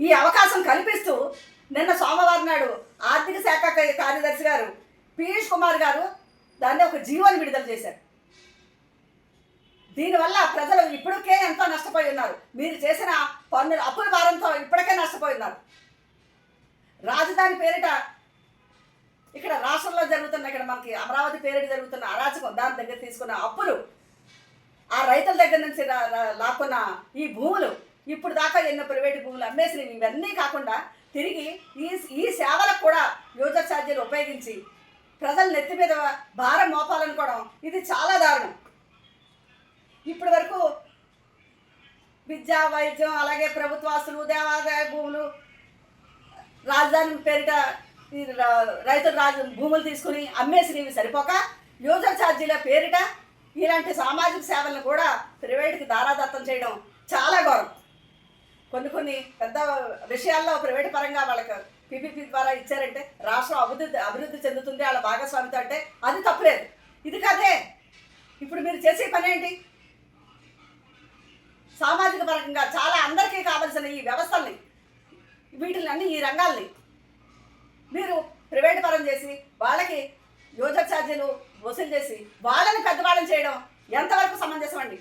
ఈ అవకాశం కల్పిస్తూ నిన్న సోమవారం నాడు ఆర్థిక శాఖ కార్యదర్శి గారు పీయూష్ కుమార్ గారు దాన్ని ఒక జీవోని విడుదల చేశారు. దీనివల్ల ప్రజలు ఇప్పటికే ఎంతో నష్టపోయి ఉన్నారు. మీరు చేసిన పన్నుల అప్పుల భారంతో ఇప్పటికే నష్టపోయి ఉన్నారు. రాజధాని పేరిట ఇక్కడ రాష్ట్రంలో జరుగుతున్న, ఇక్కడ మనకి అమరావతి పేరిట జరుగుతున్న అరాచకం, దాని దగ్గర తీసుకున్న అప్పులు, ఆ రైతుల దగ్గర నుంచి లాక్కున్న ఈ భూములు, ఇప్పుడు దాకా ఎన్నో ప్రైవేటు భూములు అమ్మేసినవి, ఇవన్నీ కాకుండా తిరిగి ఈ సేవలకు కూడా యూజర్ ఛార్జీలు ఉపయోగించి ప్రజల నెత్తి మీద భారం మోపాలనుకోవడం ఇది చాలా దారుణం. ఇప్పటి వరకు విద్యా, వైద్యం, అలాగే ప్రభుత్వాస్తులు, దేవాదాయ భూములు, రాజధాని పేరిట ఈ రైతులు భూములు తీసుకుని అమ్మేసినవి సరిపోక యూజర్ ఛార్జీల పేరిట ఇలాంటి సామాజిక సేవలను కూడా ప్రైవేటుకి దారాదత్తం చేయడం చాలా ఘోరం. కొన్ని పెద్ద విషయాల్లో ప్రైవేటు పరంగా వాళ్ళకి పీపీపీ ద్వారా ఇచ్చారంటే రాష్ట్రం అభివృద్ధి చెందుతుంది వాళ్ళ భాగస్వామితో, అంటే అది తప్పులేదు. ఇది కాదే ఇప్పుడు మీరు చేసే పని ఏంటి? సామాజిక పరంగా చాలా అందరికీ కావలసిన ఈ వ్యవస్థల్ని, వీటిని అన్ని ఈ రంగాల్ని మీరు ప్రైవేటు పరం చేసి వాళ్ళకి యూజర్ ఛార్జీలు వసూలు చేసి వాళ్ళని పెద్దవాళ్ళని చేయడం ఎంతవరకు సమంజసం అండి?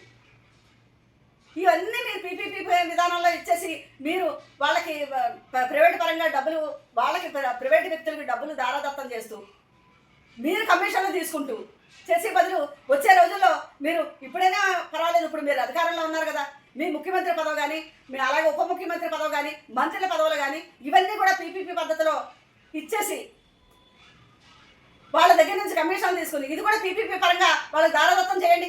ఇవన్నీ మీరు పీపీపీ విధానంలో ఇచ్చేసి మీరు వాళ్ళకి ప్రైవేటు పరంగా డబ్బులు, వాళ్ళకి ప్రైవేటు వ్యక్తులకి డబ్బులు దారాదత్తం చేస్తూ మీరు కమిషన్లు తీసుకుంటూ చేసే బదులు వచ్చే రోజుల్లో మీరు ఇప్పుడైనా పర్వాలేదు, ఇప్పుడు మీరు అధికారంలో ఉన్నారు కదా, మీ ముఖ్యమంత్రి పదవి కానీ, మీ అలాగే ఉప ముఖ్యమంత్రి పదవి కానీ, మంత్రుల పదవులు కానీ ఇవన్నీ కూడా పీపీపీ పద్ధతిలో ఇచ్చేసి వాళ్ళ దగ్గర నుంచి కమిషన్లు తీసుకుని ఇది కూడా పీపీపీ పరంగా వాళ్ళకి దారాదత్తం చేయండి.